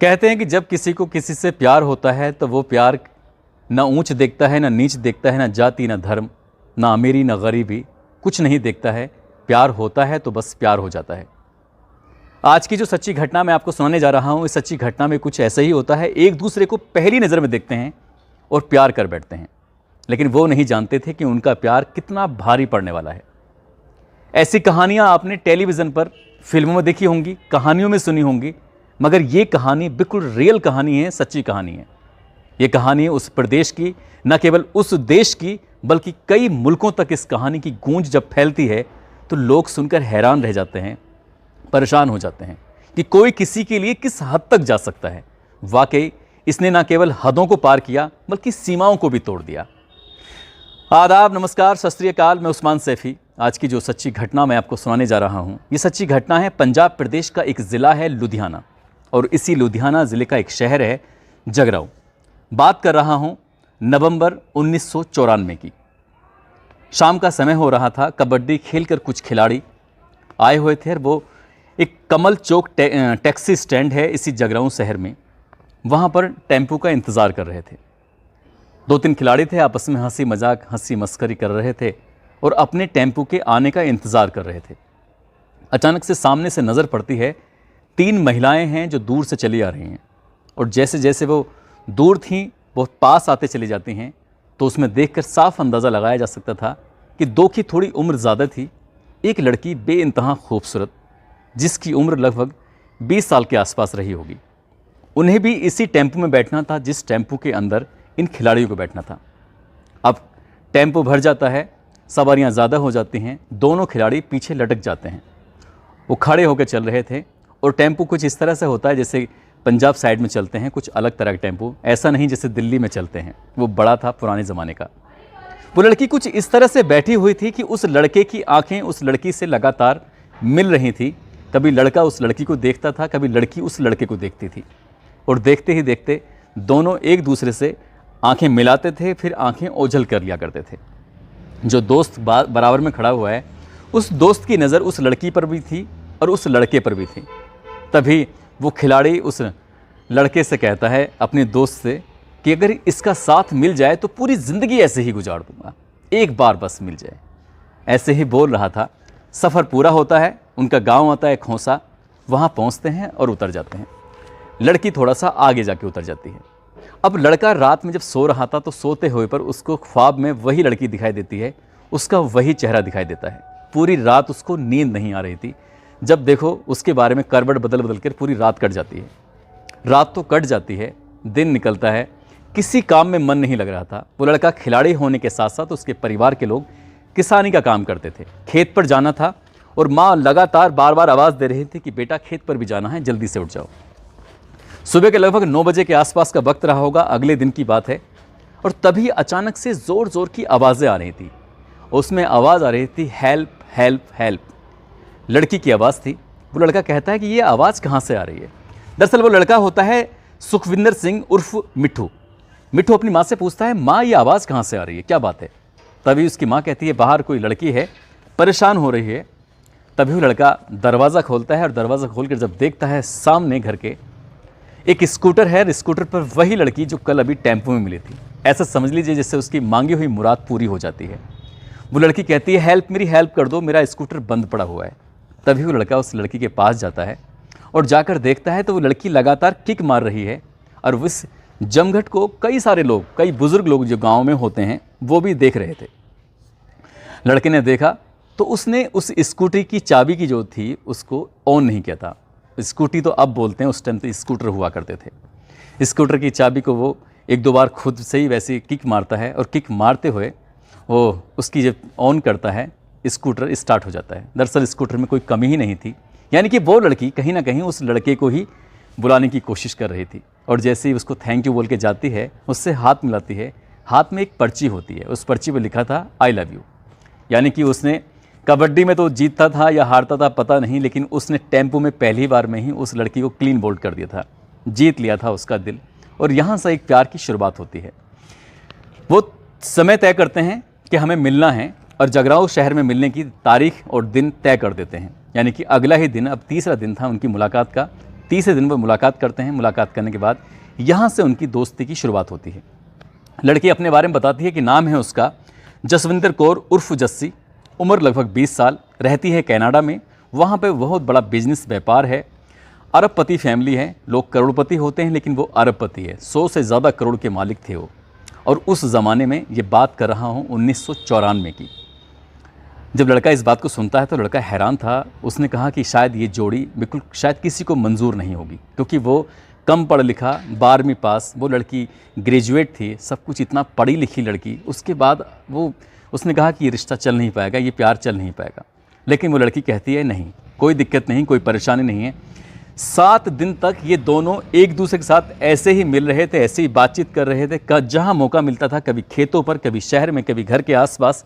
कहते हैं कि जब किसी को किसी से प्यार होता है तो वो प्यार ना ऊंच देखता है, ना नीच देखता है, ना जाति, ना धर्म, ना अमीरी, ना गरीबी, कुछ नहीं देखता है। प्यार होता है तो बस प्यार हो जाता है। आज की जो सच्ची घटना मैं आपको सुनाने जा रहा हूँ, इस सच्ची घटना में कुछ ऐसा ही होता है। एक दूसरे को पहली नज़र में देखते हैं और प्यार कर बैठते हैं, लेकिन वो नहीं जानते थे कि उनका प्यार कितना भारी पड़ने वाला है। ऐसी कहानियाँ आपने टेलीविज़न पर, फिल्मों में देखी होंगी, कहानियों में सुनी होंगी, मगर ये कहानी बिल्कुल रियल कहानी है, सच्ची कहानी है। ये कहानी है उस प्रदेश की, न केवल उस देश की, बल्कि कई मुल्कों तक इस कहानी की गूंज जब फैलती है तो लोग सुनकर हैरान रह जाते हैं, परेशान हो जाते हैं कि कोई किसी के लिए किस हद तक जा सकता है। वाकई इसने न केवल हदों को पार किया बल्कि सीमाओं को भी तोड़ दिया। आदाब, नमस्कार, सत श्री अकाल। मैं उस्मान सैफी। आज की जो सच्ची घटना मैं आपको सुनाने जा रहा हूँ, ये सच्ची घटना है पंजाब प्रदेश का एक ज़िला है लुधियाना, और इसी लुधियाना ज़िले का एक शहर है जगराऊँ। बात कर रहा हूँ नवंबर 1994 की। शाम का समय हो रहा था। कबड्डी खेलकर कुछ खिलाड़ी आए हुए थे और वो एक कमल चौक टैक्सी स्टैंड है इसी जगराऊँ शहर में, वहाँ पर टेम्पो का इंतज़ार कर रहे थे। 2-3 खिलाड़ी थे, आपस में हंसी मजाक, हंसी मस्करी कर रहे थे और अपने टेम्पो के आने का इंतज़ार कर रहे थे। अचानक से सामने से नज़र पड़ती है 3 महिलाएं हैं जो दूर से चली आ रही हैं, और जैसे जैसे वो दूर थीं वो पास आते चली जाती हैं, तो उसमें देखकर साफ अंदाज़ा लगाया जा सकता था कि 2 की थोड़ी उम्र ज़्यादा थी। एक लड़की बेइंतहा खूबसूरत, जिसकी उम्र लगभग 20 साल के आसपास रही होगी। उन्हें भी इसी टेम्पो में बैठना था जिस टेम्पो के अंदर इन खिलाड़ियों को बैठना था। अब टेम्पो भर जाता है, सवारियां ज़्यादा हो जाती हैं, दोनों खिलाड़ी पीछे लटक जाते हैं। वो खड़े होकर चल रहे थे, और टेम्पो कुछ इस तरह से होता है जैसे पंजाब साइड में चलते हैं, कुछ अलग तरह के टेम्पो, ऐसा नहीं जैसे दिल्ली में चलते हैं। वो बड़ा था, पुराने ज़माने का। वो लड़की कुछ इस तरह से बैठी हुई थी कि उस लड़के की आंखें उस लड़की से लगातार मिल रही थी। कभी लड़का उस लड़की को देखता था, कभी लड़की उस लड़के को देखती थी, और देखते ही देखते दोनों एक दूसरे से आंखें मिलाते थे, फिर आंखें ओझल कर लिया करते थे। जो दोस्त बराबर में खड़ा हुआ है, उस दोस्त की नज़र उस लड़की पर भी थी और उस लड़के पर भी थी। तभी वो खिलाड़ी उस लड़के से कहता है, अपने दोस्त से, कि अगर इसका साथ मिल जाए तो पूरी ज़िंदगी ऐसे ही गुजार दूंगा, एक बार बस मिल जाए। ऐसे ही बोल रहा था। सफ़र पूरा होता है, उनका गांव आता है खोंसा, वहाँ पहुँचते हैं और उतर जाते हैं। लड़की थोड़ा सा आगे जाके उतर जाती है। अब लड़का रात में जब सो रहा था तो सोते हुए पर उसको ख्वाब में वही लड़की दिखाई देती है, उसका वही चेहरा दिखाई देता है। पूरी रात उसको नींद नहीं आ रही थी। जब देखो उसके बारे में करवट बदल बदल कर पूरी रात कट जाती है। रात तो कट जाती है, दिन निकलता है, किसी काम में मन नहीं लग रहा था। वो लड़का खिलाड़ी होने के साथ साथ उसके परिवार के लोग किसानी का काम करते थे। खेत पर जाना था और माँ लगातार बार बार आवाज़ दे रही थी कि बेटा खेत पर भी जाना है, जल्दी से उठ जाओ। सुबह के लगभग 9 बजे के आसपास का वक्त रहा होगा, अगले दिन की बात है। और तभी अचानक से ज़ोर ज़ोर की आवाज़ें आ रही थी। उसमें आवाज़ आ रही थी, हेल्प हेल्प हेल्प। लड़की की आवाज़ थी। वो लड़का कहता है कि ये आवाज़ कहाँ से आ रही है। दरअसल वो लड़का होता है सुखविंदर सिंह उर्फ मिट्ठू। मिट्ठू अपनी माँ से पूछता है, माँ ये आवाज़ कहाँ से आ रही है, क्या बात है। तभी उसकी माँ कहती है, बाहर कोई लड़की है, परेशान हो रही है। तभी वो लड़का दरवाज़ा खोलता है, और दरवाज़ा खोलकर जब देखता है सामने घर के एक स्कूटर है। स्कूटर पर वही लड़की जो कल अभी टेम्पो में मिली थी। ऐसा समझ लीजिए जैसे उसकी मांगी हुई मुराद पूरी हो जाती है। वो लड़की कहती है, हेल्प, मेरी हेल्प कर दो, मेरा स्कूटर बंद पड़ा हुआ है। तभी वो लड़का उस लड़की के पास जाता है और जाकर देखता है तो वो लड़की लगातार किक मार रही है, और उस जमघट को कई सारे लोग, कई बुजुर्ग लोग जो गाँव में होते हैं, वो भी देख रहे थे। लड़के ने देखा तो उसने उस स्कूटी की चाबी की जो थी उसको ऑन नहीं किया था। स्कूटी तो अब बोलते हैं, उस टाइम तो स्कूटर हुआ करते थे। स्कूटर की चाबी को वो 1-2 बार खुद से ही वैसे किक मारता है, और किक मारते हुए वो उसकी जब ऑन करता है, स्कूटर स्टार्ट हो जाता है। दरअसल स्कूटर में कोई कमी ही नहीं थी, यानी कि वो लड़की कहीं ना कहीं उस लड़के को ही बुलाने की कोशिश कर रही थी। और जैसे ही उसको थैंक यू बोल के जाती है, उससे हाथ मिलाती है। हाथ में एक पर्ची होती है, उस पर्ची पर लिखा था आई लव यू। यानी कि उसने कबड्डी में तो जीतता था या हारता था पता नहीं, लेकिन उसने टेम्पो में पहली बार में ही उस लड़की को क्लीन बोल्ड कर दिया था, जीत लिया था उसका दिल। और यहाँ से एक प्यार की शुरुआत होती है। वो समय तय करते हैं कि हमें मिलना है, और जगराऊँ शहर में मिलने की तारीख और दिन तय कर देते हैं। यानी कि अगला ही दिन, अब तीसरा दिन था उनकी मुलाकात का, तीसरे दिन वो मुलाकात करते हैं। मुलाकात करने के बाद यहाँ से उनकी दोस्ती की शुरुआत होती है। लड़की अपने बारे में बताती है कि नाम है उसका जसविंदर कौर उर्फ जस्सी, उम्र लगभग 20 साल, रहती है कनाडा में। वहाँ पे बहुत बड़ा बिजनेस व्यापार है, अरबपति फैमिली है। लोग करोड़पति होते हैं लेकिन वो अरबपति है, 100 से ज़्यादा करोड़ के मालिक थे वो। और उस ज़माने में ये बात कर रहा हूँ 1994 की। जब लड़का इस बात को सुनता है तो लड़का हैरान था। उसने कहा कि शायद ये जोड़ी बिल्कुल शायद किसी को मंजूर नहीं होगी, क्योंकि वो कम पढ़ लिखा, 12वीं पास, वो लड़की ग्रेजुएट थी, सब कुछ इतना पढ़ी लिखी लड़की। उसके बाद उसने कहा कि ये रिश्ता चल नहीं पाएगा, ये प्यार चल नहीं पाएगा। लेकिन वो लड़की कहती है नहीं, कोई दिक्कत नहीं, कोई परेशानी नहीं है। 7 दिन तक ये दोनों एक दूसरे के साथ ऐसे ही मिल रहे थे, ऐसे ही बातचीत कर रहे थे। जहाँ मौका मिलता था, कभी खेतों पर, कभी शहर में, कभी घर के आसपास,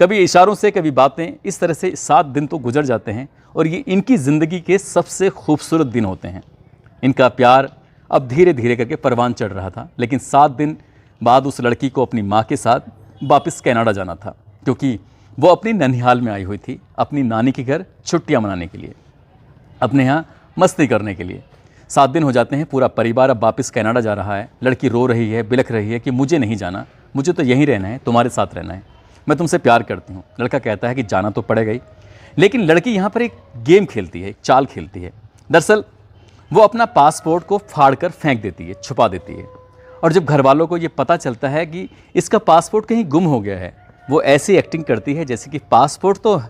कभी इशारों से, कभी बातें। इस तरह से 7 दिन तो गुजर जाते हैं और ये इनकी ज़िंदगी के सबसे खूबसूरत दिन होते हैं। इनका प्यार अब धीरे धीरे करके परवान चढ़ रहा था। लेकिन 7 दिन बाद उस लड़की को अपनी माँ के साथ वापस कनाडा जाना था, क्योंकि वो अपनी ननिहाल में आई हुई थी, अपनी नानी के घर छुट्टियाँ मनाने के लिए, अपने यहाँ मस्ती करने के लिए। 7 दिन हो जाते हैं, पूरा परिवार अब वापस कनाडा जा रहा है। लड़की रो रही है, बिलख रही है कि मुझे नहीं जाना, मुझे तो यहीं रहना है, तुम्हारे साथ रहना है, मैं तुमसे प्यार करती हूँ। लड़का कहता है कि जाना तो पड़ेगा ही। लेकिन लड़की यहाँ पर एक गेम खेलती है, एक चाल खेलती है। दरअसल वो अपना पासपोर्ट को फाड़ कर फेंक देती है, छुपा देती है। और जब घर वालों को ये पता चलता है कि इसका पासपोर्ट कहीं गुम हो गया है, वो ऐसी एक्टिंग करती है जैसे कि पासपोर्ट तो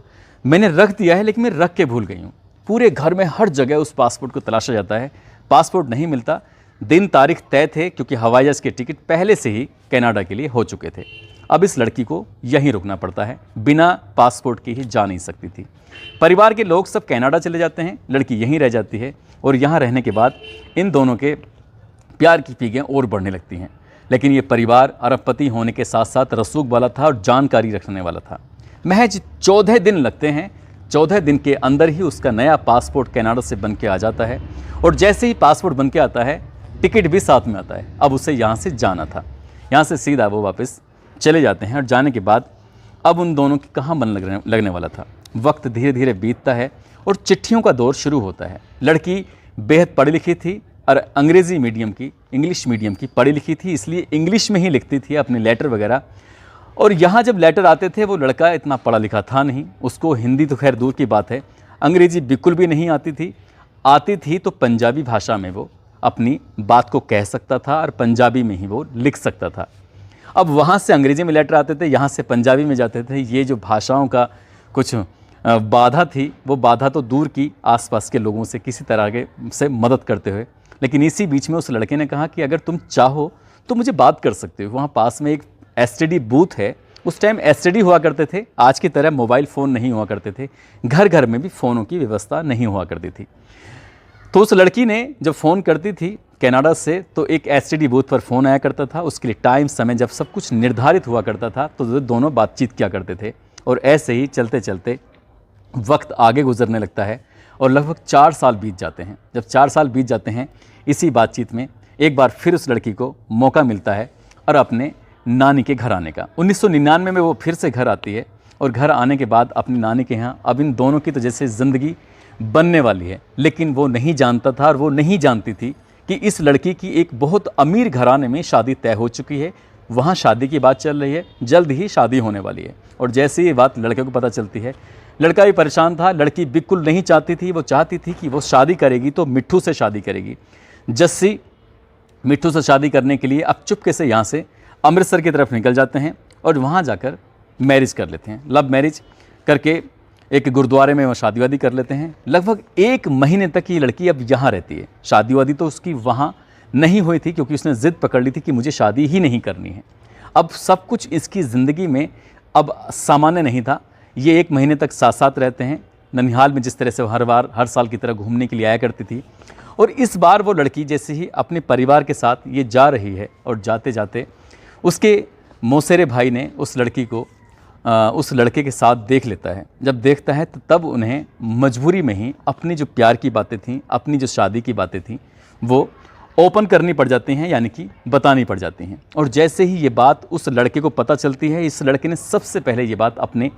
मैंने रख दिया है लेकिन मैं रख के भूल गई हूँ। पूरे घर में हर जगह उस पासपोर्ट को तलाशा जाता है, पासपोर्ट नहीं मिलता। दिन तारीख तय थे, क्योंकि हवाई जहाज़ के टिकट पहले से ही कनाडा के लिए हो चुके थे। अब इस लड़की को यहीं रुकना पड़ता है, बिना पासपोर्ट के ही जा नहीं सकती थी। परिवार के लोग सब कनाडा चले जाते हैं, लड़की यहीं रह जाती है। और यहाँ रहने के बाद इन दोनों के प्यार की पीकें और बढ़ने लगती हैं। लेकिन ये परिवार अरबपति होने के साथ साथ रसूख वाला था और जानकारी रखने वाला था। महज 14 दिन लगते हैं, 14 दिन के अंदर ही उसका नया पासपोर्ट कनाडा से बन के आ जाता है। और जैसे ही पासपोर्ट बन के आता है, टिकट भी साथ में आता है। अब उसे यहाँ से जाना था, यहाँ से सीधा वो वापस चले जाते हैं। और जाने के बाद अब उन दोनों की कहाँ मन लगने वाला था। वक्त धीरे धीरे बीतता है और चिट्ठियों का दौर शुरू होता है। लड़की बेहद पढ़ी लिखी थी और अंग्रेज़ी मीडियम की, इंग्लिश मीडियम की पढ़ी लिखी थी, इसलिए इंग्लिश में ही लिखती थी अपने लेटर वगैरह। और यहाँ जब लेटर आते थे, वो लड़का इतना पढ़ा लिखा था नहीं, उसको हिंदी तो खैर दूर की बात है, अंग्रेज़ी बिल्कुल भी नहीं आती थी। आती थी तो पंजाबी भाषा में वो अपनी बात को कह सकता था और पंजाबी में ही वो लिख सकता था। अब वहाँ से अंग्रेज़ी में लेटर आते थे, यहाँ से पंजाबी में जाते थे। ये जो भाषाओं का कुछ बाधा थी, वो बाधा तो दूर की, आसपास के लोगों से किसी तरह के से मदद करते हुए। लेकिन इसी बीच में उस लड़के ने कहा कि अगर तुम चाहो तो मुझे बात कर सकते हो। वहाँ पास में एक एसटीडी बूथ है। उस टाइम एसटीडी हुआ करते थे, आज की तरह मोबाइल फ़ोन नहीं हुआ करते थे, घर घर में भी फ़ोनों की व्यवस्था नहीं हुआ करती थी। तो उस लड़की ने जब फ़ोन करती थी कनाडा से, तो एक एसटीडी बूथ पर फ़ोन आया करता था। उसके लिए टाइम, समय जब सब कुछ निर्धारित हुआ करता था तो दोनों बातचीत किया करते थे। और ऐसे ही चलते चलते वक्त आगे गुजरने लगता है और लगभग 4 साल बीत जाते हैं। जब 4 साल बीत जाते हैं, इसी बातचीत में एक बार फिर उस लड़की को मौका मिलता है और अपने नानी के घर आने का। 1999 में वो फिर से घर आती है और घर आने के बाद अपनी नानी के यहाँ अब इन दोनों की तो जैसे ज़िंदगी बनने वाली है। लेकिन वो नहीं जानता था और वो नहीं जानती थी कि इस लड़की की एक बहुत अमीर घराने में शादी तय हो चुकी है। वहाँ शादी की बात चल रही है, जल्द ही शादी होने वाली है। और जैसे ये बात लड़के को पता चलती है, लड़का भी परेशान था। लड़की बिल्कुल नहीं चाहती थी, वो चाहती थी कि वो शादी करेगी तो मिट्ठू से शादी करेगी। जस्सी मिट्ठू से शादी करने के लिए अब चुपके से यहाँ से अमृतसर की तरफ निकल जाते हैं और वहाँ जाकर मैरिज कर लेते हैं। लव मैरिज करके एक गुरुद्वारे में वो शादी वादी कर लेते हैं। लगभग 1 महीने तक ये लड़की अब यहाँ रहती है। शादी वादी तो उसकी वहाँ नहीं हुई थी, क्योंकि उसने ज़िद पकड़ ली थी कि मुझे शादी ही नहीं करनी है। अब सब कुछ इसकी ज़िंदगी में अब सामान्य नहीं था। ये 1 महीने तक साथ साथ रहते हैं ननिहाल में, जिस तरह से वो हर साल की तरह घूमने के लिए आया करती थी। और इस बार वो लड़की जैसे ही अपने परिवार के साथ ये जा रही है और जाते जाते उसके मौसेरे भाई ने उस लड़की को उस लड़के के साथ देख लेता है। जब देखता है तो तब उन्हें मजबूरी में ही अपनी जो प्यार की बातें थीं, अपनी जो शादी की बातें थीं, वो ओपन करनी पड़ जाती हैं, यानी कि बतानी पड़ जाती हैं। और जैसे ही ये बात उस लड़के को पता चलती है, इस लड़के ने सबसे पहले ये बात अपने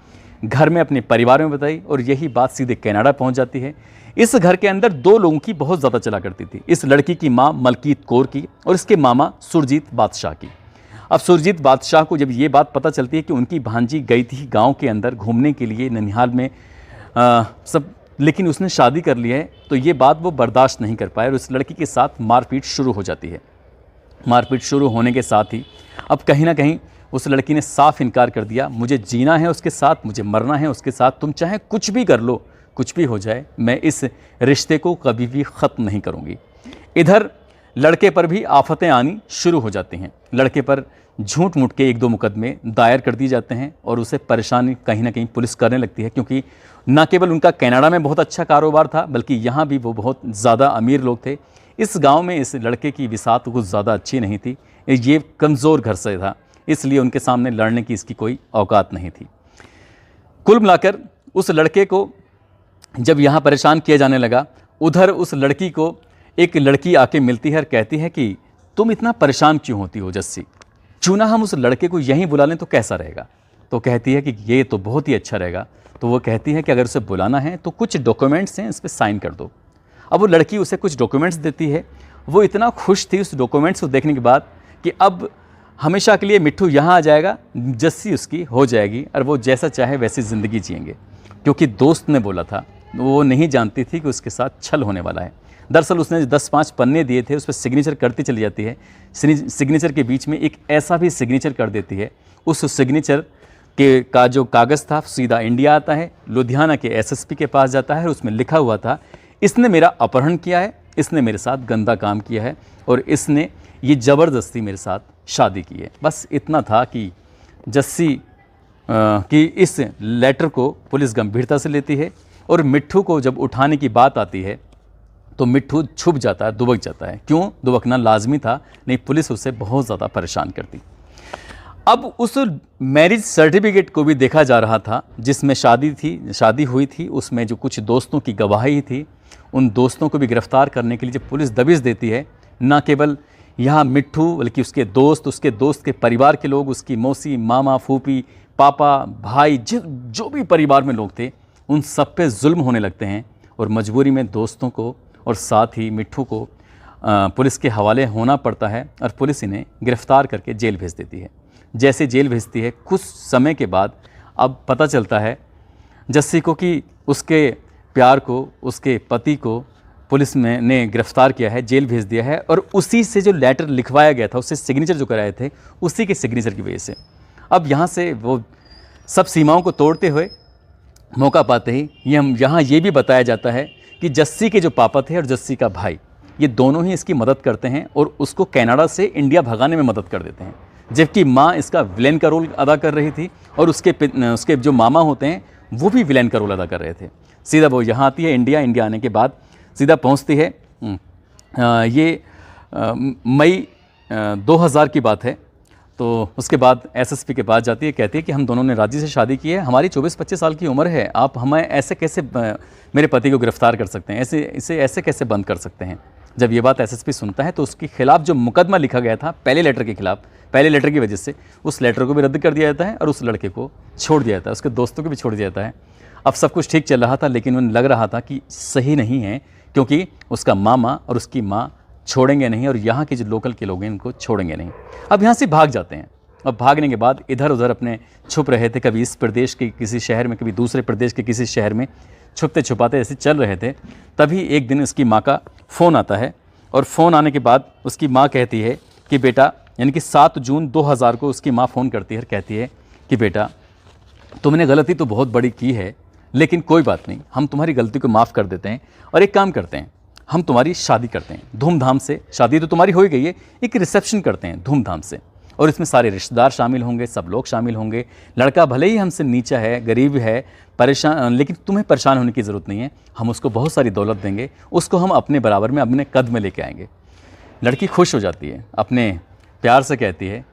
घर में, अपने परिवार में बताई और यही बात सीधे कनाडा पहुंच जाती है। इस घर के अंदर दो लोगों की बहुत ज़्यादा चला करती थी, इस लड़की की माँ मलकीत कौर की और इसके मामा सुरजीत बादशाह की। अब सुरजीत बादशाह को जब ये बात पता चलती है कि उनकी भांजी गई थी गांव के अंदर घूमने के लिए ननिहाल में सब, लेकिन उसने शादी कर ली है, तो ये बात वो बर्दाश्त नहीं कर पाए और उस लड़की के साथ मारपीट शुरू हो जाती है। मारपीट शुरू होने के साथ ही अब कहीं ना कहीं उस लड़की ने साफ इनकार कर दिया, मुझे जीना है उसके साथ, मुझे मरना है उसके साथ, तुम चाहे कुछ भी कर लो, कुछ भी हो जाए, मैं इस रिश्ते को कभी भी ख़त्म नहीं करूँगी। इधर लड़के पर भी आफतें आनी शुरू हो जाती हैं। लड़के पर झूठ मूठ के 1-2 मुकदमे दायर कर दिए जाते हैं और उसे परेशानी कहीं ना कहीं पुलिस करने लगती है, क्योंकि न केवल उनका कनाडा में बहुत अच्छा कारोबार था, बल्कि यहाँ भी वो बहुत ज़्यादा अमीर लोग थे। इस गांव में इस लड़के की बिसात कुछ ज़्यादा अच्छी नहीं थी, ये कमज़ोर घर से था, इसलिए उनके सामने लड़ने की इसकी कोई औकात नहीं थी। कुल मिलाकर उस लड़के को जब यहाँ परेशान किया जाने लगा, उधर उस लड़की को एक लड़की आके मिलती है और कहती है कि तुम इतना परेशान क्यों होती हो जस्सी, क्यों ना हम उस लड़के को यहीं बुला लें तो कैसा रहेगा। तो कहती है कि ये तो बहुत ही अच्छा रहेगा। तो वो कहती है कि अगर उसे बुलाना है तो कुछ डॉक्यूमेंट्स हैं, इस पर साइन कर दो। अब वो लड़की उसे कुछ डॉक्यूमेंट्स देती है। वो इतना खुश थी उस डॉक्यूमेंट्स को देखने के बाद कि अब हमेशा के लिए मिट्ठू यहाँ आ जाएगा, जस्सी उसकी हो जाएगी और वो जैसा चाहे वैसी ज़िंदगी जिएंगे, क्योंकि दोस्त ने बोला था। वो नहीं जानती थी कि उसके साथ छल होने वाला है। दरअसल उसने 10-5 पन्ने दिए थे, उस पर सिग्नेचर करती चली जाती है। सिग्नेचर के बीच में एक ऐसा भी सिग्नेचर कर देती है, उस सिग्नेचर के का जो कागज़ था सीधा इंडिया आता है, लुधियाना के एसएसपी के पास जाता है और उसमें लिखा हुआ था, इसने मेरा अपहरण किया है, इसने मेरे साथ गंदा काम किया है और इसने ये ज़बरदस्ती मेरे साथ शादी की है। बस इतना था कि जस्सी कि इस लेटर को पुलिस गंभीरता से लेती है और मिट्ठू को जब उठाने की बात आती है तो मिट्ठू छुप जाता है, दुबक जाता है। क्यों दुबकना लाजमी था, नहीं पुलिस उसे बहुत ज़्यादा परेशान करती। अब उस मैरिज सर्टिफिकेट को भी देखा जा रहा था जिसमें शादी हुई थी, उसमें जो कुछ दोस्तों की गवाही थी, उन दोस्तों को भी गिरफ्तार करने के लिए जब पुलिस दबिश देती है, ना केवल यहाँ मिट्ठू बल्कि उसके दोस्त के परिवार के लोग, उसकी मौसी, मामा, फूफी, पापा, भाई, जो भी परिवार में लोग थे, उन सब पे जुल्म होने लगते हैं और मजबूरी में दोस्तों को और साथ ही मिट्ठू को पुलिस के हवाले होना पड़ता है और पुलिस इन्हें गिरफ्तार करके जेल भेज देती है। जैसे जेल भेजती है, कुछ समय के बाद अब पता चलता है जस्सी को कि उसके प्यार को, उसके पति को पुलिस ने गिरफ्तार किया है, जेल भेज दिया है और उसी से जो लेटर लिखवाया गया था, उससे सिग्नेचर जो कराए थे, उसी के सिग्नेचर की वजह से अब यहाँ से वो सब सीमाओं को तोड़ते हुए मौका पाते ही यहाँ ये भी बताया जाता है कि जस्सी के जो पापा थे और जस्सी का भाई, ये दोनों ही इसकी मदद करते हैं और उसको कनाडा से इंडिया भगाने में मदद कर देते हैं, जबकि माँ इसका विलेन का रोल अदा कर रही थी और उसके जो मामा होते हैं वो भी विलेन का रोल अदा कर रहे थे। सीधा वो यहाँ आती है इंडिया आने के बाद सीधा पहुँचती है, ये मई 2000 की बात है। तो उसके बाद एसएसपी के पास जाती है, कहती है कि हम दोनों ने राजी से शादी की है, हमारी 24-25 साल की उम्र है, आप हमें ऐसे कैसे मेरे पति को गिरफ्तार कर सकते हैं, इसे ऐसे कैसे बंद कर सकते हैं। जब ये बात एसएसपी सुनता है तो उसके खिलाफ जो मुकदमा लिखा गया था पहले लेटर के खिलाफ, पहले लेटर की वजह से उस लेटर को भी रद्द कर दिया जाता है और उस लड़के को छोड़ दिया जाता है, उसके दोस्तों को भी छोड़ दिया जाता है। अब सब कुछ ठीक चल रहा था, लेकिन उन्हें लग रहा था कि सही नहीं है, क्योंकि उसका मामा और उसकी माँ छोड़ेंगे नहीं और यहाँ के जो लोकल के लोग हैं इनको छोड़ेंगे नहीं। अब यहाँ से भाग जाते हैं। अब भागने के बाद इधर उधर अपने छुप रहे थे, कभी इस प्रदेश के किसी शहर में, कभी दूसरे प्रदेश के किसी शहर में छुपते छुपाते ऐसे चल रहे थे। तभी एक दिन उसकी माँ का फ़ोन आता है और फ़ोन आने के बाद उसकी माँ कहती है कि बेटा, यानी कि 7 जून 2000 को उसकी माँ फ़ोन करती है और कहती है कि बेटा तुमने गलती तो बहुत बड़ी की है, लेकिन कोई बात नहीं, हम तुम्हारी गलती को माफ़ कर देते हैं और एक काम करते हैं, हम तुम्हारी शादी करते हैं धूमधाम से। शादी तो तुम्हारी हो ही गई है, एक रिसेप्शन करते हैं धूमधाम से और इसमें सारे रिश्तेदार शामिल होंगे, सब लोग शामिल होंगे। लड़का भले ही हमसे नीचा है, गरीब है, परेशान, लेकिन तुम्हें परेशान होने की ज़रूरत नहीं है, हम उसको बहुत सारी दौलत देंगे, उसको हम अपने बराबर में अपने कद में लेके आएंगे। लड़की खुश हो जाती है, अपने प्यार से कहती है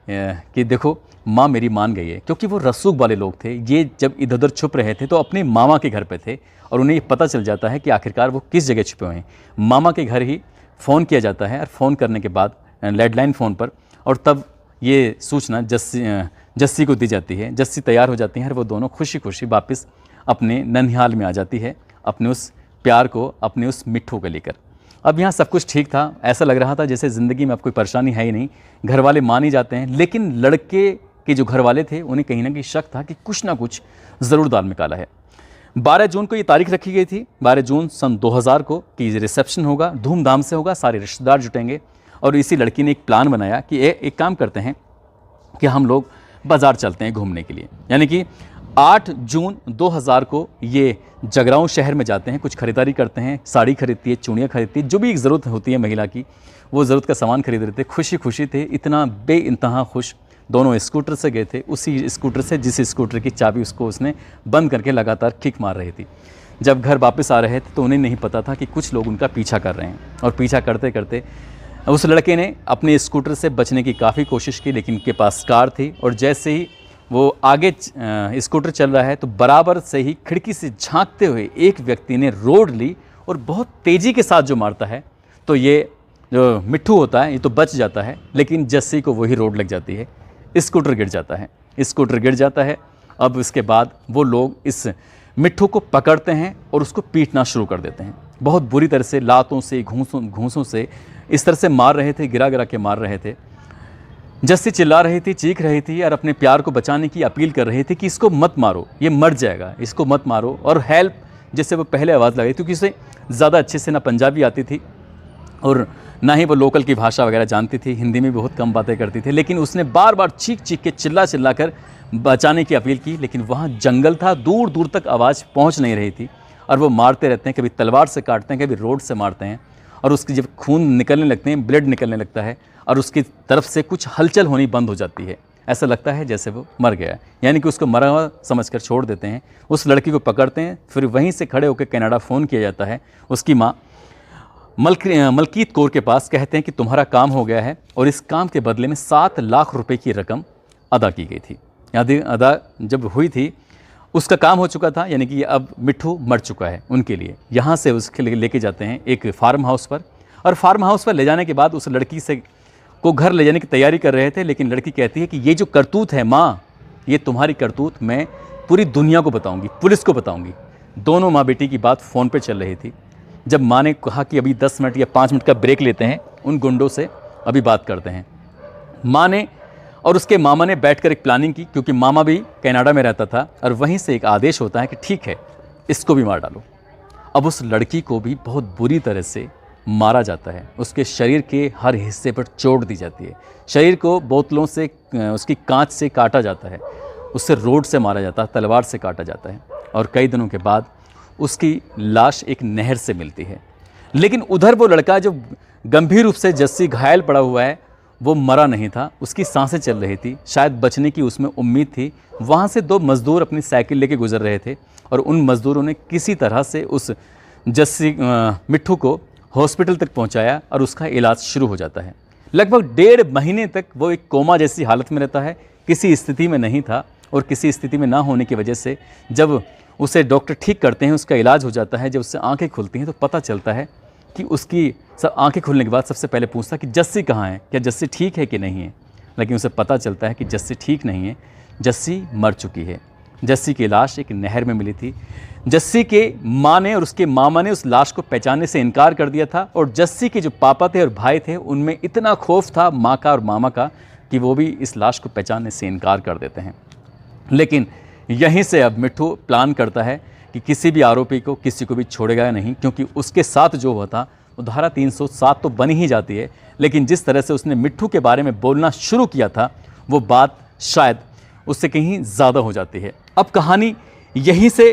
कि देखो माँ मेरी मान गई है, क्योंकि वो रसूख वाले लोग थे। ये जब इधर उधर छुप रहे थे तो अपने मामा के घर पे थे और उन्हें ये पता चल जाता है कि आखिरकार वो किस जगह छुपे हुए हैं। मामा के घर ही फ़ोन किया जाता है और फ़ोन करने के बाद लैंडलाइन फ़ोन पर, और तब ये सूचना जस्सी को दी जाती है। जस्सी तैयार हो जाती है और वो दोनों खुशी खुशी वापस अपने ननिहाल में आ जाती है, अपने उस प्यार को अपने उस मिट्ठू को लेकर। अब यहाँ सब कुछ ठीक था, ऐसा लग रहा था जैसे ज़िंदगी में अब कोई परेशानी है ही नहीं, घर वाले मान ही जाते हैं। लेकिन लड़के के जो घर वाले थे उन्हें कहीं ना कहीं शक था कि कुछ ना कुछ ज़रूर दाल में काला है। 12 जून को ये तारीख रखी गई थी, 12 जून सन 2000 को कि रिसेप्शन होगा, धूमधाम से होगा, सारे रिश्तेदार जुटेंगे। और इसी लड़की ने एक प्लान बनाया कि एक काम करते हैं कि हम लोग बाज़ार चलते हैं घूमने के लिए। यानी कि 8 जून 2000 को ये जगराऊं शहर में जाते हैं, कुछ खरीदारी करते हैं, साड़ी खरीदती है, चूड़ियाँ खरीदती है, जो भी एक ज़रूरत होती है महिला की, वो ज़रूरत का सामान खरीद रहे थे। खुशी खुशी थे, इतना बेइंतहा खुश। दोनों स्कूटर से गए थे, उसी स्कूटर से जिस स्कूटर की चाबी उसको उसने बंद करके लगातार किक मार रही थी। जब घर वापस आ रहे थे तो उन्हें नहीं पता था कि कुछ लोग उनका पीछा कर रहे हैं। और पीछा करते करते उस लड़के ने अपने स्कूटर से बचने की काफ़ी कोशिश की, लेकिन उनके पास कार थी। और जैसे ही वो आगे स्कूटर चल रहा है तो बराबर से ही खिड़की से झांकते हुए एक व्यक्ति ने रोड ली और बहुत तेज़ी के साथ जो मारता है, तो ये जो मिट्ठू होता है ये तो बच जाता है, लेकिन जस्सी को वही रोड लग जाती है, स्कूटर गिर जाता है। स्कूटर गिर जाता है। अब इसके बाद वो लोग इस मिट्ठू को पकड़ते हैं और उसको पीटना शुरू कर देते हैं, बहुत बुरी तरह से, लातों से, घूंसों से इस तरह से मार रहे थे, गिरा गिरा के मार रहे थे। जस्सी चिल्ला रही थी, चीख रही थी और अपने प्यार को बचाने की अपील कर रही थी कि इसको मत मारो, ये मर जाएगा, इसको मत मारो। और हेल्प जैसे वो पहले आवाज़ लगाई, क्योंकि उसे ज़्यादा अच्छे से ना पंजाबी आती थी और ना ही वो लोकल की भाषा वगैरह जानती थी, हिंदी में बहुत कम बातें करती थी। लेकिन उसने बार बार चीख चीख के, चिल्ला कर बचाने की अपील की। लेकिन वहाँ जंगल था, दूर दूर तक आवाज़ पहुँच नहीं रही थी। और वो मारते रहते हैं, कभी तलवार से काटते हैं, कभी रोड से मारते हैं। और उसकी जब खून निकलने लगते हैं, ब्लड निकलने लगता है और उसकी तरफ से कुछ हलचल होनी बंद हो जाती है, ऐसा लगता है जैसे वो मर गया है। यानी कि उसको मरा हुआ समझकर छोड़ देते हैं। उस लड़की को पकड़ते हैं, फिर वहीं से खड़े होकर कनाडा फ़ोन किया जाता है उसकी माँ मलकीत कौर के पास। कहते हैं कि तुम्हारा काम हो गया है और इस काम के बदले में 7 लाख रुपए की रकम अदा की गई थी। यानी अदा जब हुई थी उसका काम हो चुका था, यानी कि अब मिट्ठू मर चुका है उनके लिए। यहाँ से उसके लिए लेके जाते हैं एक फार्म हाउस पर। और फार्म हाउस पर ले जाने के बाद उस लड़की से को घर ले जाने की तैयारी कर रहे थे। लेकिन लड़की कहती है कि ये जो करतूत है माँ, ये तुम्हारी करतूत मैं पूरी दुनिया को बताऊँगी, पुलिस को बताऊँगी। दोनों माँ बेटी की बात फ़ोन पर चल रही थी। जब माँ ने कहा कि अभी 10 मिनट या 5 मिनट का ब्रेक लेते हैं, उन गुंडों से अभी बात करते हैं, माँ ने और उसके मामा ने बैठकर एक प्लानिंग की, क्योंकि मामा भी कनाडा में रहता था। और वहीं से एक आदेश होता है कि ठीक है, इसको भी मार डालो। अब उस लड़की को भी बहुत बुरी तरह से मारा जाता है, उसके शरीर के हर हिस्से पर चोट दी जाती है, शरीर को बोतलों से, उसकी कांच से काटा जाता है, उससे रोड से मारा जाता है, तलवार से काटा जाता है। और कई दिनों के बाद उसकी लाश एक नहर से मिलती है। लेकिन उधर वो लड़का जो गंभीर रूप से जस्सी घायल पड़ा हुआ है, वो मरा नहीं था, उसकी सांसें चल रही थी, शायद बचने की उसमें उम्मीद थी। वहाँ से 2 मज़दूर अपनी साइकिल लेके गुजर रहे थे और उन मज़दूरों ने किसी तरह से उस जस्सी मिट्ठू को हॉस्पिटल तक पहुँचाया और उसका इलाज शुरू हो जाता है। लगभग 1.5 महीने तक वो एक कोमा जैसी हालत में रहता है, किसी स्थिति में नहीं था। और किसी स्थिति में ना होने की वजह से जब उसे डॉक्टर ठीक करते हैं, उसका इलाज हो जाता है, जब उससे आंखें खुलती हैं तो पता चलता है कि उसकी सब आंखें खुलने के बाद सबसे पहले पूछता कि जस्सी कहाँ है, क्या जस्सी ठीक है कि नहीं है। लेकिन उसे पता चलता है कि जस्सी ठीक नहीं है, जस्सी मर चुकी है। जस्सी की लाश एक नहर में मिली थी। जस्सी के माँ ने और उसके मामा ने उस लाश को पहचानने से इनकार कर दिया था। और जस्सी के जो पापा थे और भाई थे, उनमें इतना खौफ था माँ का और मामा का कि वो भी इस लाश को पहचानने से इनकार कर देते हैं। लेकिन यहीं से अब मिट्ठू प्लान करता है कि किसी भी आरोपी को, किसी को भी छोड़ेगा नहीं, क्योंकि उसके साथ जो हुआ था वो धारा 307 तो बनी ही जाती है। लेकिन जिस तरह से उसने मिट्ठू के बारे में बोलना शुरू किया था, वो बात शायद उससे कहीं ज़्यादा हो जाती है। अब कहानी यहीं से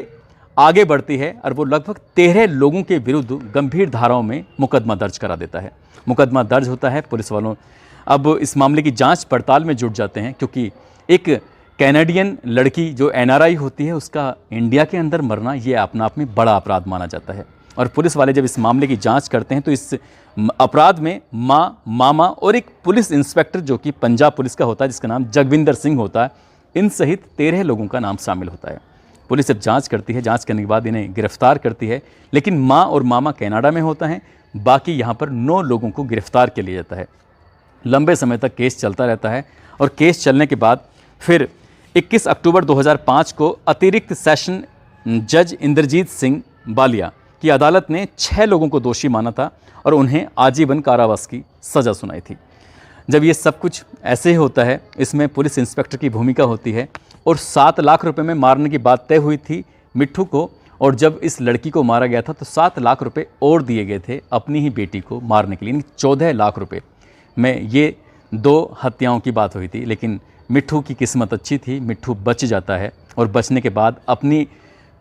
आगे बढ़ती है और वो लगभग 13 लोगों के विरुद्ध गंभीर धाराओं में मुकदमा दर्ज करा देता है। मुकदमा दर्ज होता है, पुलिस वालों अब इस मामले की जांच पड़ताल में जुट जाते हैं, क्योंकि एक कैनेडियन लड़की जो NRI होती है, उसका इंडिया के अंदर मरना ये अपना आप में बड़ा अपराध माना जाता है। और पुलिस वाले जब इस मामले की जांच करते हैं तो इस अपराध में माँ, मामा और एक पुलिस इंस्पेक्टर जो कि पंजाब पुलिस का होता है, जिसका नाम जगविंदर सिंह होता है, इन सहित 13 लोगों का नाम शामिल होता है। पुलिस जब जांच करती है, जांच करने के बाद इन्हें गिरफ्तार करती है। लेकिन माँ और मामा कनाडा में होता है, बाकी यहाँ पर 9 लोगों को गिरफ्तार कर लिया जाता है। लंबे समय तक केस चलता रहता है और केस चलने के बाद फिर 21 अक्टूबर 2005 को अतिरिक्त सेशन जज इंद्रजीत सिंह बालिया की कि अदालत ने 6 लोगों को दोषी माना था और उन्हें आजीवन कारावास की सज़ा सुनाई थी। जब ये सब कुछ ऐसे ही होता है, इसमें पुलिस इंस्पेक्टर की भूमिका होती है और 7 लाख रुपए में मारने की बात तय हुई थी मिट्ठू को, और जब इस लड़की को मारा गया था तो 7 लाख रुपए और दिए गए थे अपनी ही बेटी को मारने के लिए, यानी 14 लाख रुपए में ये 2 हत्याओं की बात हुई थी। लेकिन मिट्ठू की किस्मत अच्छी थी, मिट्ठू बच जाता है और बचने के बाद अपनी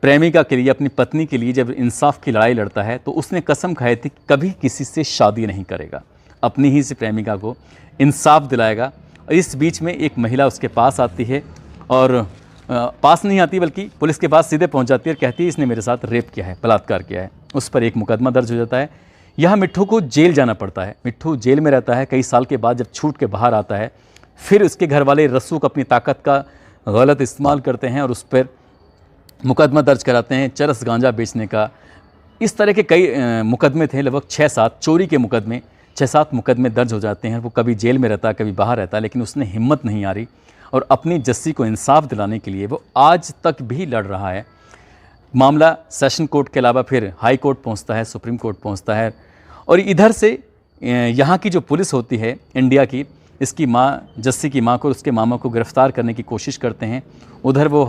प्रेमिका के लिए, अपनी पत्नी के लिए जब इंसाफ की लड़ाई लड़ता है तो उसने कसम खाई थी कभी किसी से शादी नहीं करेगा, अपनी ही से प्रेमिका को इंसाफ दिलाएगा। इस बीच में एक महिला उसके पास आती है और पास नहीं आती बल्कि पुलिस के पास सीधे पहुंच जाती है और कहती है इसने मेरे साथ रेप किया है, बलात्कार किया है। उस पर एक मुकदमा दर्ज हो जाता है। यहाँ मिट्ठू को जेल जाना पड़ता है। मिट्ठू जेल में रहता है कई साल के बाद। जब छूट के बाहर आता है फिर उसके घर वाले रसूख अपनी ताकत का गलत इस्तेमाल करते हैं और उस पर मुकदमा दर्ज कराते हैं चरस गांजा बेचने का। इस तरह के कई मुकदमे थे, लगभग 6-7 चोरी के मुकदमे, 6-7 मुकदमे दर्ज हो जाते हैं। वो कभी जेल में रहता, कभी बाहर रहता, लेकिन उसने हिम्मत नहीं हारी और अपनी जस्सी को इंसाफ दिलाने के लिए वो आज तक भी लड़ रहा है। मामला सेशन कोर्ट के अलावा फिर हाई कोर्ट पहुंचता है, सुप्रीम कोर्ट पहुंचता है और इधर से यहाँ की जो पुलिस होती है इंडिया की, इसकी माँ, जस्सी की माँ को, उसके मामा को गिरफ्तार करने की कोशिश करते हैं। उधर वो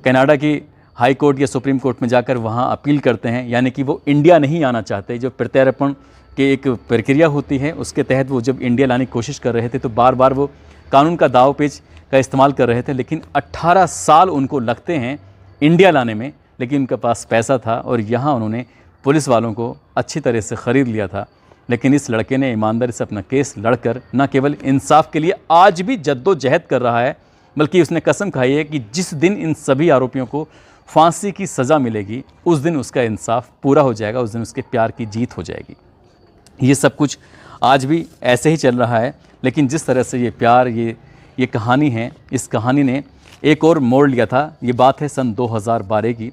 कनाडा की हाई कोर्ट या सुप्रीम कोर्ट में जाकर वहाँ अपील करते हैं, यानी कि वो इंडिया नहीं आना चाहते। जो प्रत्यार्पण की एक प्रक्रिया होती है उसके तहत वो जब इंडिया लाने की कोशिश कर रहे थे तो बार बार वो कानून का दाव पेच का इस्तेमाल कर रहे थे। लेकिन 18 साल उनको लगते हैं इंडिया लाने में, लेकिन उनके पास पैसा था और यहाँ उन्होंने पुलिस वालों को अच्छी तरह से ख़रीद लिया था। लेकिन इस लड़के ने ईमानदारी से अपना केस लड़कर न केवल इंसाफ के लिए आज भी जद्दोजहद कर रहा है, बल्कि उसने कसम खाई है कि जिस दिन इन सभी आरोपियों को फांसी की सज़ा मिलेगी उस दिन उसका इंसाफ पूरा हो जाएगा, उस दिन उसके प्यार की जीत हो जाएगी। ये सब कुछ आज भी ऐसे ही चल रहा है। लेकिन जिस तरह से ये प्यार, ये कहानी है, इस कहानी ने एक और मोड़ लिया था। ये बात है सन 2012 की।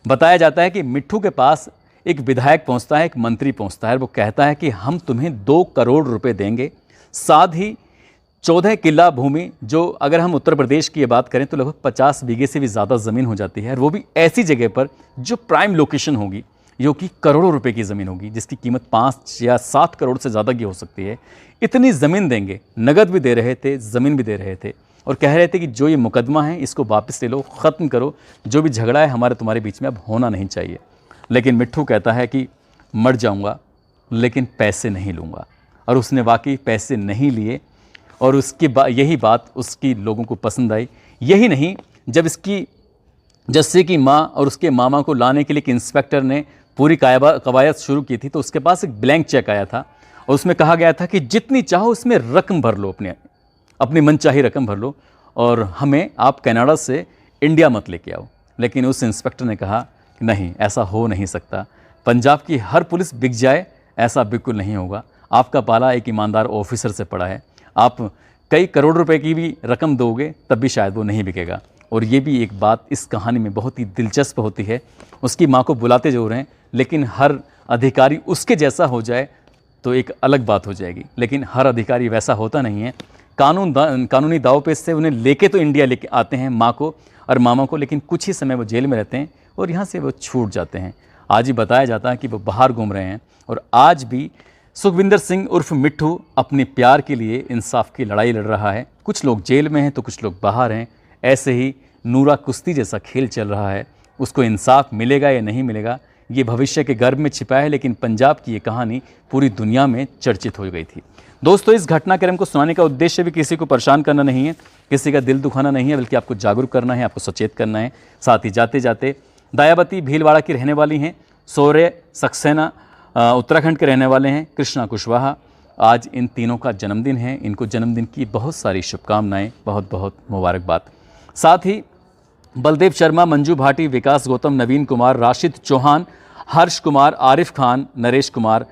बताया जाता है कि मिट्ठू के पास एक विधायक पहुंचता है, एक मंत्री पहुंचता है। वो कहता है कि हम तुम्हें 2 करोड़ रुपए देंगे, साथ ही 14 किला भूमि, जो अगर हम उत्तर प्रदेश की ये बात करें तो लगभग 50 बीघे से भी ज़्यादा ज़मीन हो जाती है, और वो भी ऐसी जगह पर जो प्राइम लोकेशन होगी, जो कि करोड़ों रुपए की ज़मीन होगी, जिसकी कीमत 5 या 7 करोड़ से ज़्यादा की हो सकती है। इतनी ज़मीन देंगे, नगद भी दे रहे थे, ज़मीन भी दे रहे थे और कह रहे थे कि जो ये मुकदमा है इसको वापस ले लो, ख़त्म करो, जो भी झगड़ा है हमारे तुम्हारे बीच में अब होना नहीं चाहिए। लेकिन मिट्ठू कहता है कि मर जाऊंगा लेकिन पैसे नहीं लूँगा, और उसने वाकई पैसे नहीं लिए और उसकी यही बात उसकी लोगों को पसंद आई। यही नहीं, जब इसकी जस्सी की माँ और उसके मामा को लाने के लिए एक इंस्पेक्टर ने पूरी कवायद शुरू की थी तो उसके पास एक ब्लैंक चेक आया था और उसमें कहा गया था कि जितनी चाहो उसमें रकम भर लो, अपनी मनचाही रकम भर लो और हमें आप कनाडा से इंडिया मत लेके आओ। लेकिन उस इंस्पेक्टर ने कहा कि नहीं, ऐसा हो नहीं सकता, पंजाब की हर पुलिस बिक जाए ऐसा बिल्कुल नहीं होगा। आपका पाला एक ईमानदार ऑफिसर से पड़ा है, आप कई करोड़ रुपए की भी रकम दोगे तब भी शायद वो नहीं बिकेगा। और ये भी एक बात इस कहानी में बहुत ही दिलचस्प होती है। उसकी माँ को बुलाते जरूर हैं, लेकिन हर अधिकारी उसके जैसा हो जाए तो एक अलग बात हो जाएगी। लेकिन हर अधिकारी वैसा होता नहीं है। कानूनी दाव पेच से उन्हें लेके तो इंडिया लेके आते हैं माँ को और मामा को, लेकिन कुछ ही समय वो जेल में रहते हैं और यहाँ से वो छूट जाते हैं। आज ही बताया जाता है कि वो बाहर घूम रहे हैं और आज भी सुखविंदर सिंह उर्फ मिट्ठू अपने प्यार के लिए इंसाफ की लड़ाई लड़ रहा है। कुछ लोग जेल में हैं तो कुछ लोग बाहर हैं। ऐसे ही नूरा कुश्ती जैसा खेल चल रहा है। उसको इंसाफ मिलेगा या नहीं मिलेगा ये भविष्य के गर्भ में छिपा है, लेकिन पंजाब की ये कहानी पूरी दुनिया में चर्चित हो गई थी। दोस्तों, इस घटनाक्रम को सुनाने का उद्देश्य भी किसी को परेशान करना नहीं है, किसी का दिल दुखाना नहीं है, बल्कि आपको जागरूक करना है, आपको सचेत करना है। साथ ही जाते जाते दयावती भीलवाड़ा की रहने वाली हैं, सौर्य सक्सेना उत्तराखंड के रहने वाले हैं, कृष्णा कुशवाहा, आज इन तीनों का जन्मदिन है। इनको जन्मदिन की बहुत सारी शुभकामनाएं, बहुत बहुत मुबारकबाद। साथ ही बलदेव शर्मा, मंजू भाटी, विकास गौतम, नवीन कुमार, राशिद चौहान, हर्ष कुमार, आरिफ खान, नरेश कुमार,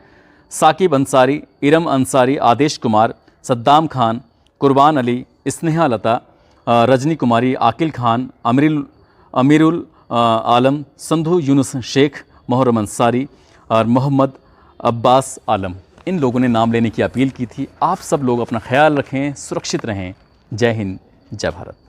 साकिब अंसारी, इरम अंसारी, आदेश कुमार, सद्दाम खान, कुर्बान अली, स्नेहा लता, रजनी कुमारी, आकिल खान, अमीरुल आलम, संधू यूनुस शेख, मोहर्रम अंसारी और मोहम्मद अब्बास आलम, इन लोगों ने नाम लेने की अपील की थी। आप सब लोग अपना ख्याल रखें, सुरक्षित रहें। जय हिंद, जय भारत।